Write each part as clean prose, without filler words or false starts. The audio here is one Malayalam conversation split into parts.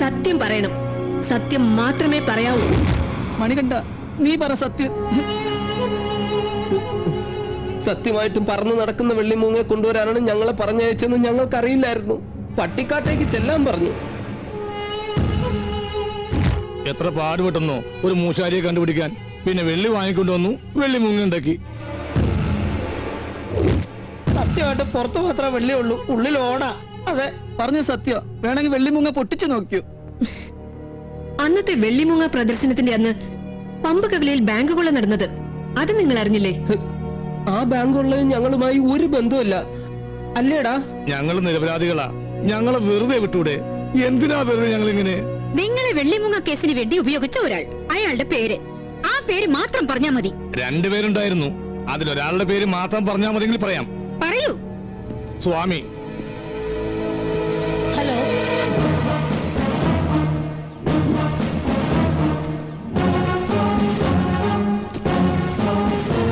സത്യം പറയണം. സത്യം മാത്രമേ പറയാവൂ. മണികണ്ഠ, നീ പറ സത്യം. സത്യമായിട്ടും പറന്നു നടക്കുന്ന വെള്ളിമൂങ്ങയെ കൊണ്ടുവരാനാണ് ഞങ്ങളെ പറഞ്ഞയച്ചെന്ന് ഞങ്ങൾക്കറിയില്ലായിരുന്നു. പട്ടിക്കാട്ടേക്ക് ചെല്ലാൻ പറഞ്ഞു. എത്ര പാടുപെട്ടെന്നോ ഒരു മൂശാരിയെ കണ്ടുപിടിക്കാൻ. പിന്നെ വെള്ളി വാങ്ങിക്കൊണ്ടുവന്നു, വെള്ളിമൂങ്ങ ഉണ്ടാക്കി. സത്യമായിട്ട് പുറത്തു മാത്രമേ വെള്ളിയുള്ളൂ, ഉള്ളിൽ ഓടാ. അതെ, പറഞ്ഞ സത്യം. വേണമെങ്കിൽ വെള്ളിമുങ്ങ പൊട്ടിച്ചു നോക്കിയോ. അന്നത്തെ വെള്ളിമൂങ്ങ പ്രദർശനത്തിന്റെ അന്ന് പമ്പ് കവലയിൽ ബാങ്ക് കൊള്ള നടന്നത് അത് നിങ്ങൾ അറിഞ്ഞില്ലേ? ആ ബാങ്കുള്ളത് ഞങ്ങളുമായി ഒരു ബന്ധവുമില്ല, അല്ലേടാ? ഞങ്ങൾ നിരപരാധികളാ, ഞങ്ങളെ വെറുതെ വിട്ടൂടെ? എന്തിനാ വെറുതെ ഞങ്ങൾ ഇങ്ങനെ? നിങ്ങളെ വെള്ളിമുങ്ങ കേസിന് വേണ്ടി ഉപയോഗിച്ച ഒരാൾ, അയാളുടെ പേര്, ആ പേര് മാത്രം പറഞ്ഞാ മതി. രണ്ടുപേരുണ്ടായിരുന്നു, അതിലൊരാളുടെ പേര് മാത്രം പറഞ്ഞാൽ മതിയെങ്കിൽ പറയാം. പറയൂ. സ്വാമി. ഹലോ,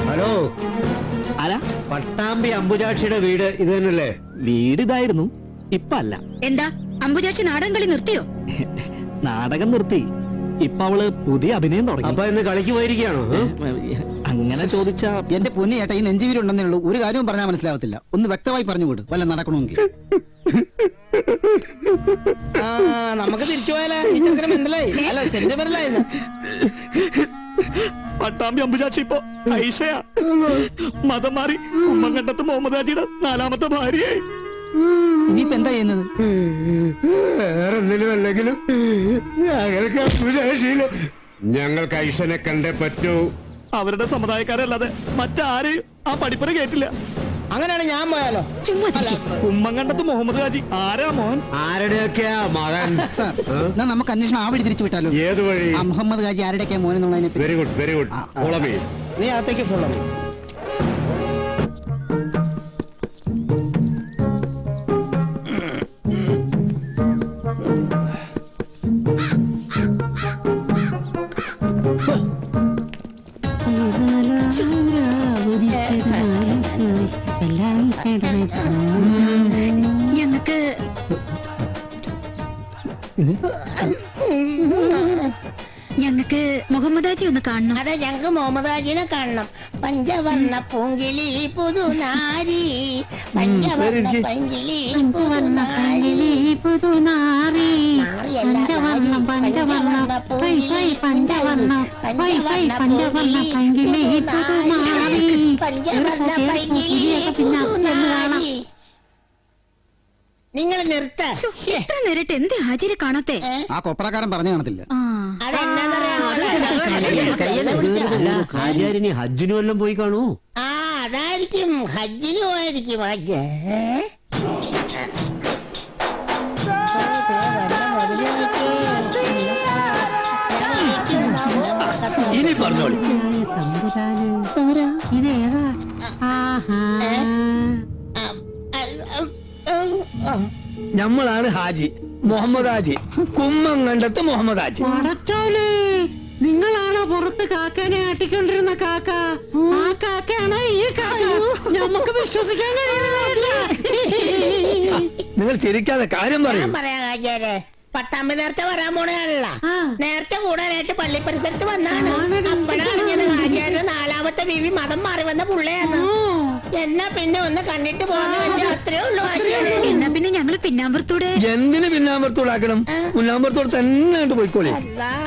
ഹലോ, ആരാ? പട്ടാമ്പി അംബുജാക്ഷിയുടെ വീട് ഇത് തന്നെയല്ലേ? വീട് ഇതായിരുന്നു, ഇപ്പൊ അല്ല. എന്താ അംബുജാക്ഷി നാടകം കളി നിർത്തിയോ? നാടകം നിർത്തി, ഇപ്പൊ അവള് പുതിയ അഭിനയം തുടങ്ങി. അപ്പൊ ഇന്ന് കളിക്ക് പോയിരിക്കുകയാണോ? അങ്ങനെ ചോദിച്ചാ എന്റെ പൊന്നി ഏട്ടാ, ഈ നെഞ്ചുവീരുണ്ടെന്നേ ഉള്ളൂ, ഒരു കാര്യവും പറഞ്ഞാൽ മനസ്സിലാവത്തില്ല. ഒന്ന് വ്യക്തമായി പറഞ്ഞു കൊടു, വല്ല നടക്കണമെങ്കിൽ. നമുക്ക് തിരിച്ചു പോയാലോ? ഈ ചന്ദ്രൻ മനസ്സിലായി, അല്ല സെന്റിമെന്റലായിരുന്നു. പട്ടാമ്പി അമ്പുജാക്ഷി ഇപ്പൊ ഐഷയാ. മതം മാറി ഉമ്മങ്കണ്ടത്ത് മുഹമ്മദ് ഹാജിയുടെ 4ാമത്തെ ഭാര്യയായി. ഇനിയിപ്പോ എന്താ ചെയ്യുന്നത്? വേറെന്തിനും അല്ലെങ്കിലും ഞങ്ങൾക്ക് ഐഷനെ കണ്ടേ പറ്റൂ. അവരുടെ സമുദായക്കാരല്ലാതെ മറ്റാരെയും ആ പഠിപ്പന കേട്ടില്ല. അങ്ങനെയാണ് ഞാൻ പോയാലോ? ഉമ്മങ്കണ്ടത്ത് മുഹമ്മദ് ഹാജി ആരാ മോൻ? ആരുടെയൊക്കെയാ മകൻ? സാർ, എന്നാ നമുക്ക് അന്വേഷണം ആ വഴി തിരിച്ചു വിട്ടാലോ? ഏത് വഴി? ആ മുഹമ്മദ് ഹാജി ആരുടെയൊക്കെ മോനെന്നുള്ളതിനെ പറ്റി. Very good, very good. Follow me. നീ അകത്തേക്ക് ഫോളോ മീ. ഞങ്ങക്ക് ഞങ്ങക്ക് മുഹമ്മദ് ഹാജി ഒന്ന് കാണണം. അതെ, ഞങ്ങക്ക് മുഹമ്മദ് ഹാജിനെ കാണണം. പഞ്ചവർണ്ണ പൂങ്കിളി പുതുനാരി, പഞ്ചവർണ്ണ പങ്കിളി പുതുനാരി, പഞ്ചവർണ്ണ പൂങ്കിളി പഞ്ചവർണ്ണ പങ്കിളി പുതുനാരി, പഞ്ചവർണ്ണ പങ്കിളി പുതുനാരി. നിങ്ങൾ നിർത്ത. എത്ര നേരിട്ട് എന്തേ ഹാജിയെ കാണാത്തെ? ആ കൊപ്രക്കാരൻ പറഞ്ഞു കാണത്തില്ല. ഹാജിയാരിനി ഹജ്ജിന് വല്ലതും പോയി കാണൂ. ആ, അതായിരിക്കും, ഹജ്ജിന് പോയിരിക്കും. ഹജ്ജ് ഇനി പറഞ്ഞോളി. ഇതേതാ? ഞമ്മളാണ് ഹാജി, മുഹമ്മദ് ഹാജി, കുമ്മങ്കണ്ടത്ത് മുഹമ്മദ് ഹാജി. നിങ്ങളാണോ പുറത്ത് കാക്കനെ ആട്ടിക്കൊണ്ടിരുന്ന കാക്ക? ആ കാക്കയാണോ ഈ കാക്ക? നമുക്ക് വിശ്വസിക്കാൻ കഴിയുന്നില്ല. നിങ്ങൾ ചിരിക്കാതെ കാര്യം പറയും. പറയാ ഹാജിയാരെ, പട്ടാമ്പി നേർച്ച വരാൻ പോണെയാണല്ല. നേർച്ച കൂടാനായിട്ട് പള്ളി പരിസരത്ത് വന്നാണ്. അപ്പോഴാണ് ഇങ്ങനെ ഹാജിയാര് 4ാമത്തെ ബീവി മതം മാറി വന്ന പുള്ളയാണ്. എന്നാ പിന്നെ ഒന്ന് കണ്ടിട്ട് പോകുന്ന അത്രേ ഉള്ളൂ. എന്നാ പിന്നെ ഞങ്ങള് പിന്നാമ്പുറത്തൂടെ. എന്തിന് പിന്നാമ്പുറത്തോടാക്കണം? മുന്നാമ്പുറത്തോട് തന്നെ ആയിട്ട് പോയിക്കോളി.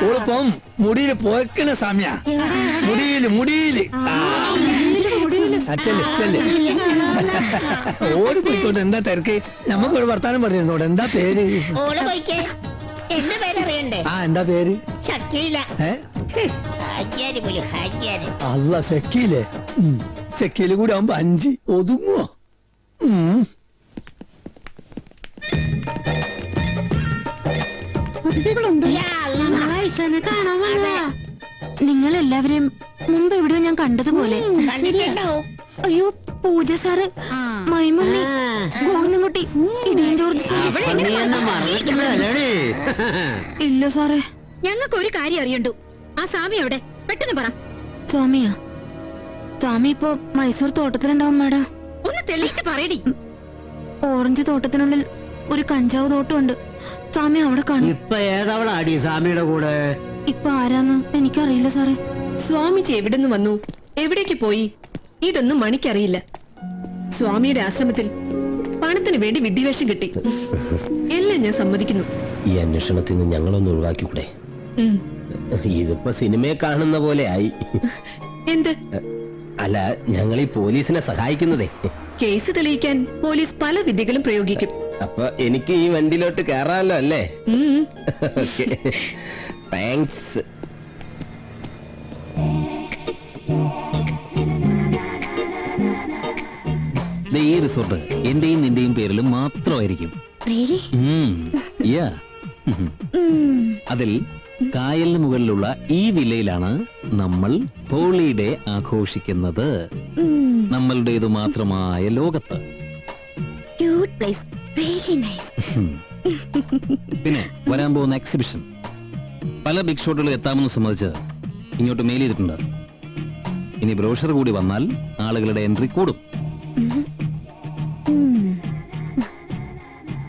ഓളിപ്പം മുടിയില് പോയക്കണ സമയ, മുടിയില് ചെല്ല്. ഓടി പോയിക്കോട്ടെ, എന്താ തിരക്ക്? നമുക്കൊരു വർത്താനം പറഞ്ഞിരുന്നോടെ. എന്താ പേര്? ഓള് പോയിക്കേ. എന്റെ പേരറിയണ്ടേ? ആ, എന്താ പേര്? ഷക്കീല. ഹാജിയാര് പോലും ഹാജിയാര്. അല്ല, സെക്കീലേ. സെക്കീല് കൂടി ആവുമ്പോ 5 ഒതുങ്ങോ? നിങ്ങൾ എല്ലാവരെയും മുമ്പ് എവിടെയോ ഞാൻ കണ്ടതുപോലെ. അയ്യോ, പൂജ സാറ്, മൈമണ്ണി, ഗോവിന്ദൻകുട്ടി, ഇടിയൻ ജോർജ് സാർ. ഇല്ല സാറേ, ഞങ്ങൾക്ക് ഒരു കാര്യം അറിയണ്ടു. ആ സ്വാമി എവിടെ? പെട്ടെന്ന് പറ. സ്വാമിയാ? സ്വാമി ഇപ്പൊ മൈസൂർ തോട്ടത്തിലുണ്ടാവും മാഡം. ഒന്ന് തെളിയിച്ച് പറയടി. ഓറഞ്ച് തോട്ടത്തിനുള്ളിൽ ഒരു കഞ്ചാവ് തോട്ടമുണ്ട്. സ്വാമി അവിടെ കാണും. ഇപ്പൊ ഏതവളാടി സ്വാമിയുടെ കൂടെ? ഇപ്പൊ ആരാന്ന് എനിക്കറിയില്ല സാറേ. സ്വാമിജി എവിടുന്ന് വന്നു, എവിടേക്ക് പോയി, ഇതൊന്നും മണിക്കറിയില്ല. സ്വാമിയുടെ ആശ്രമത്തിൽ പണത്തിന് വേണ്ടി വിഡ്ഢിവേഷം കിട്ടി. എല്ലാം ഞാൻ സമ്മതിക്കുന്നു. ഈ അന്വേഷണത്തിൽ നിന്ന് ഞങ്ങളൊന്ന് ഒഴിവാക്കിക്കൂടെ? ഉം. ഇതിപ്പോ സിനിമയെ കാണുന്ന പോലെ ആയി. എന്ത്? അല്ല, ഞങ്ങൾ ഈ പോലീസിനെ സഹായിക്കുന്നതേ. കേസ് തെളിയിക്കാൻ പോലീസ് പല വിദ്യകളും പ്രയോഗിക്കും. അപ്പൊ എനിക്ക് ഈ വണ്ടിയിലോട്ട് കയറാമല്ലോ അല്ലേ? ഉം. താങ്ക്സ്. ഈ റിസോർട്ട് എന്റെയും നിന്റെയും പേരിലും മാത്രമായിരിക്കും. അതിൽ കായലിന് മുകളിലുള്ള ഈ വില്ലയിലാണ് നമ്മൾ ഹോളിഡേ ആഘോഷിക്കുന്നത്. നമ്മളുടേതു മാത്രമായ ലോകത്ത്. പിന്നെ വരാൻ പോകുന്ന എക്സിബിഷൻ പല ബിഗ് ഷോട്ടുകൾ എത്താമെന്ന് സംബന്ധിച്ച് ഇങ്ങോട്ട് മെയിൽ ചെയ്തിട്ടുണ്ട്. ഇനി ബ്രോഷർ കൂടി വന്നാൽ ആളുകളുടെ എൻട്രി കൂടും.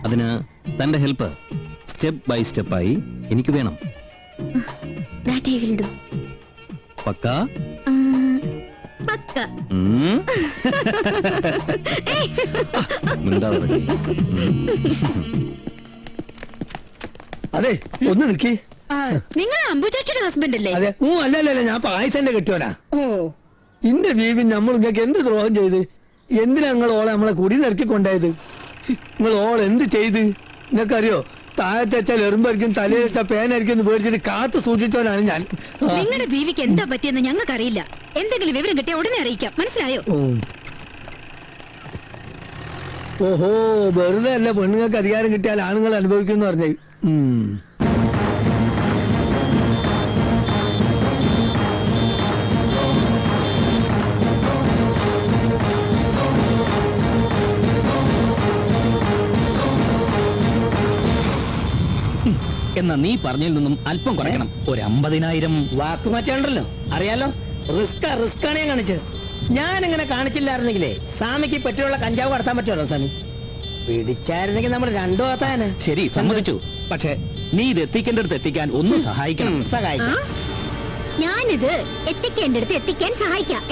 അതിന് തന്റെ ഹെൽപ്പ് സ്റ്റെപ്പ് ബൈ സ്റ്റെപ്പായി എനിക്ക് വേണം. പക്കാ? അതെ, ഒന്ന് നിക്കി. നിങ്ങൾ അമ്പുചാച്ചിയുടെ ഹസ്ബൻഡ് അല്ലേ? അതെ. അല്ലല്ല, ഞാൻ പായസന്റെ കെട്ടുവനാ. ഓ, ഇന്റെ ബീവി നമ്മൾ നിങ്ങൾക്ക് എന്ത് ദ്രോഹം ചെയ്ത്? എന്തിനാ നിങ്ങൾ ഓളെ നമ്മളെ കുടി നിറക്കി കൊണ്ടായത്? നിങ്ങൾ ഓൾ എന്ത് ചെയ്ത് നിങ്ങൾക്കറിയോ? താഴത്തെ വെച്ചാൽ എറുമ്പായിരിക്കും, തലയിൽ വെച്ചാൽ പേനായിരിക്കും പേടിച്ചിട്ട് കാത്തു സൂക്ഷിച്ചവനാണ് ഞാൻ. നിങ്ങളുടെ ബീവിക്ക് എന്താ പറ്റിയെന്ന് ഞങ്ങൾക്ക് അറിയില്ല. എന്തെങ്കിലും വിവരം കിട്ടിയാൽ ഉടനെ അറിയിക്കാം. മനസ്സിലായോ? ഓഹോ, വെറുതെ അല്ല പെണ്ണുങ്ങൾക്ക് അധികാരം കിട്ടിയാൽ ആണുങ്ങൾ അനുഭവിക്കും എന്ന് പറഞ്ഞേ. എന്നാ നീ പറഞ്ഞതിൽ നിന്നും അല്പം കുറയ്ക്കണം. ഒരു 50,000. വാക്ക് മാറ്റാണ്ടല്ലോ, അറിയാലോ. റിസ്ക് ആണ് ഞാൻ കാണിച്ചത്. ഞാൻ ഇങ്ങനെ കാണിച്ചില്ലായിരുന്നെങ്കിലേ സ്വാമിക്ക് പറ്റിയുള്ള കഞ്ചാവ് കടത്താൻ പറ്റുമല്ലോ സ്വാമി? പിടിച്ചായിരുന്നെങ്കിൽ നമ്മൾ രണ്ടു ഭാഗത്താനെ. ശരി, സമ്മതിച്ചു. പക്ഷെ നീ ഇത് എത്തിക്കേണ്ടടുത്ത് എത്തിക്കാൻ ഒന്ന് സഹായിക്കണം. സഹായിക്കാം. ഞാനിത് എത്തിക്കേണ്ടടുത്ത് എത്തിക്കാൻ സഹായിക്കാം.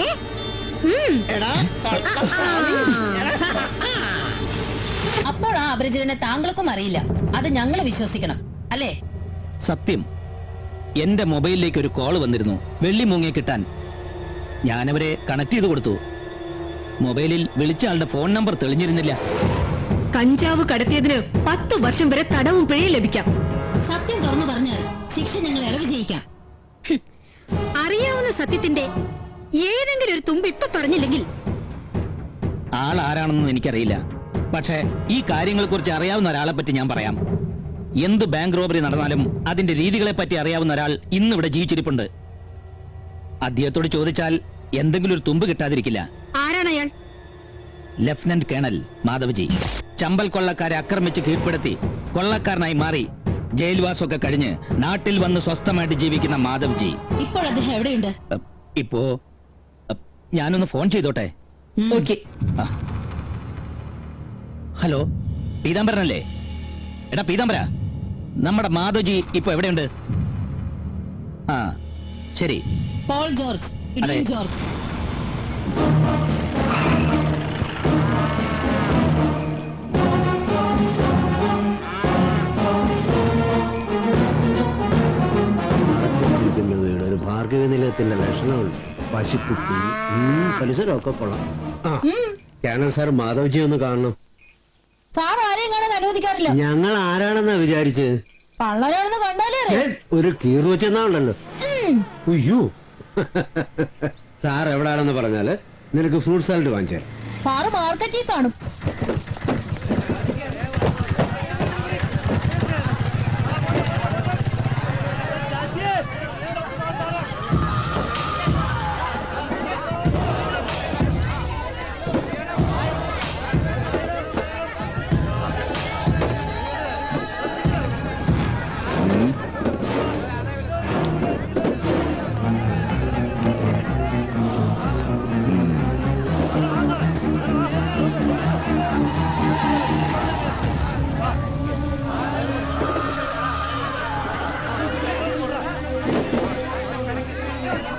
അപ്പോൾ ആ അപരിചിതനെ താങ്കൾക്കും അറിയില്ല. അത് ഞങ്ങൾ വിശ്വസിക്കണം അല്ലേ? സത്യം. എന്റെ മൊബൈലിലേക്ക് ഒരു കോള് വന്നിരുന്നു വെള്ളിമൂങ്ങയെ കിട്ടാൻ. ഞാനവരെ കണക്ട് ചെയ്ത് കൊടുത്തു. മൊബൈലിൽ വിളിച്ച ആളുടെ ഫോൺ നമ്പർ തെളിഞ്ഞിരുന്നില്ല. കഞ്ചാവ് കടത്തിയതിന് 10 വർഷം വരെ തടവും പിഴയും ലഭിക്കാം. സത്യം തുറന്നു പറഞ്ഞാൽ ശിക്ഷ ഞങ്ങൾ ഇളവ് ചെയ്യിക്കാം. അറിയാവുന്ന സത്യത്തിന്റെ ഏതെങ്കിലും ഒരു തുമ്പ് ഇപ്പൊ പറഞ്ഞില്ലെങ്കിൽ ആൾ ആരാണെന്ന് എനിക്കറിയില്ല. പക്ഷേ ഈ കാര്യങ്ങളെ കുറിച്ച് അറിയാവുന്ന ഒരാളെ പറ്റി ഞാൻ പറയാം. എന്ത് ബാങ്ക് റോബറി നടന്നാലും അതിന്റെ രീതികളെ പറ്റി അറിയാവുന്ന ഒരാൾ ഇന്നിവിടെ ജീവിച്ചിരിപ്പുണ്ട്. അദ്ദേഹത്തോട് ചോദിച്ചാൽ എന്തെങ്കിലും ഒരു തുമ്പ് കിട്ടാതിരിക്കില്ല. ആരാണ് അയാൾ? Lieutenant colonel Madhavji. ചമ്പൽ കൊള്ളക്കാരെ ആക്രമിച്ച് കീഴ്പ്പെടുത്തി കൊള്ളക്കാരനായി മാറി ജയിൽവാസമൊക്കെ കഴിഞ്ഞ് നാട്ടിൽ വന്ന് സ്വസ്ഥമായിട്ട് ജീവിക്കുന്ന മാധവ്ജി. ഇപ്പോൾ അദ്ദേഹം എവിടെയുണ്ട്? ഇപ്പോ ഞാനൊന്ന് ഫോൺ ചെയ്തോട്ടെ? ഓക്കെ. ഹലോ, പീതാംബരനല്ലേ? എടാ പീതാംബര, നമ്മുടെ മാധവ്ജി ഇപ്പൊ എവിടെയുണ്ട്? ആ ശരി. പോൾ ജോർജ്, ഇഡിയൻ ജോർജ്. ഒരു ഭാർഗവ നിലയത്തിന്റെ ലക്ഷണമുണ്ട്. പശുക്കുട്ടി, പരിസരമൊക്കെ കൊള്ളാം. കേണൽ സാർ മാധവ്ജി ഒന്ന് കാണണം. സാർ ആരെയും കാണാൻ അനുവദിക്കാറില്ല. ഞങ്ങൾ ആരാണെന്നാ വിചാരിച്ച്? കള്ളനാണെന്ന് കണ്ടാലേ ഒരു കീറ് വെച്ചെന്നാണല്ലോ. അയ്യോ, സാർ എവിടാണെന്ന് പറഞ്ഞാല് നിനക്ക് ഫ്രൂട്ട് സാലഡ് വാങ്ങിച്ചേ. സാറ് മാർക്കറ്റിൽ കാണും.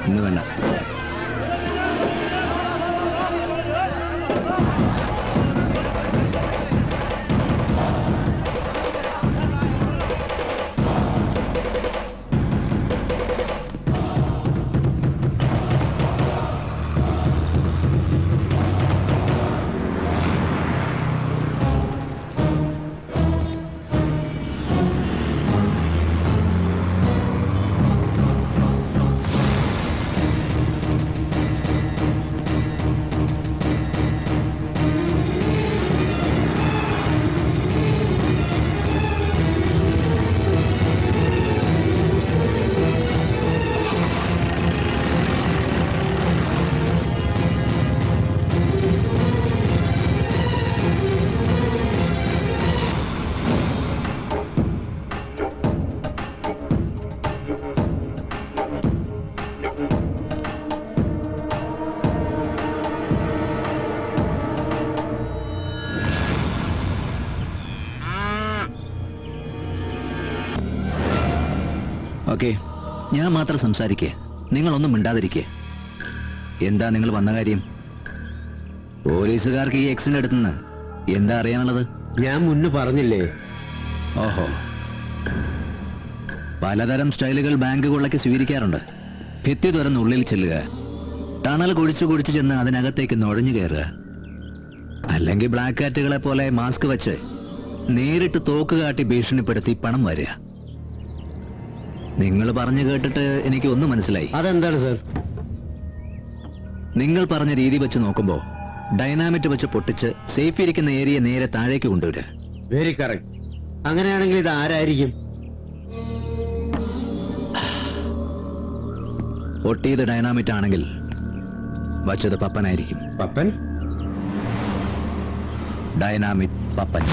ഇന്ന് വേണ്ട. ഓക്കെ, ഞാൻ മാത്രം സംസാരിക്കേ, നിങ്ങളൊന്നും മിണ്ടാതിരിക്കേ. എന്താ നിങ്ങൾ വന്ന കാര്യം? പോലീസുകാർക്ക് ഈ എക്സിന്റെ അടുത്തുനിന്ന് എന്താ അറിയാനുള്ളത്? ഞാൻ മുന്ന് പറഞ്ഞില്ലേ. ഓഹോ, പലതരം സ്റ്റൈലുകൾ ബാങ്ക് കൊള്ളയ്ക്ക് സ്വീകരിക്കാറുണ്ട്. ഭിത്തി തുറന്ന് ഉള്ളിൽ ചെല്ലുക, ടണൽ കുഴിച്ചു കുഴിച്ചു ചെന്ന് അതിനകത്തേക്ക് നുഴഞ്ഞു കയറുക, അല്ലെങ്കിൽ ബ്ലാക്ക് കാറ്റുകളെ പോലെ മാസ്ക് വെച്ച് നേരിട്ട് തോക്ക് കാട്ടി ഭീഷണിപ്പെടുത്തി പണം വരിക. നിങ്ങൾ പറഞ്ഞു കേട്ടിട്ട് എനിക്ക് ഒന്നും മനസ്സിലായി. അതെന്താണ് സർ? നിങ്ങൾ പറഞ്ഞ രീതി വെച്ച് നോക്കുമ്പോ ഡൈനാമിറ്റ് വെച്ച് പൊട്ടിച്ച് സേഫ് ഇരിക്കുന്ന ഏരിയ നേരെ താഴേക്ക് കൊണ്ടുവരിക. Very correct. അങ്ങനെയാണെങ്കിൽ ഇത് ആരായിരിക്കും? പൊട്ടിയത് ഡൈനാമിറ്റ് ആണെങ്കിൽ വച്ചത് പപ്പനായിരിക്കും. പപ്പൻ? ഡൈനാമിറ്റ് പപ്പൻ.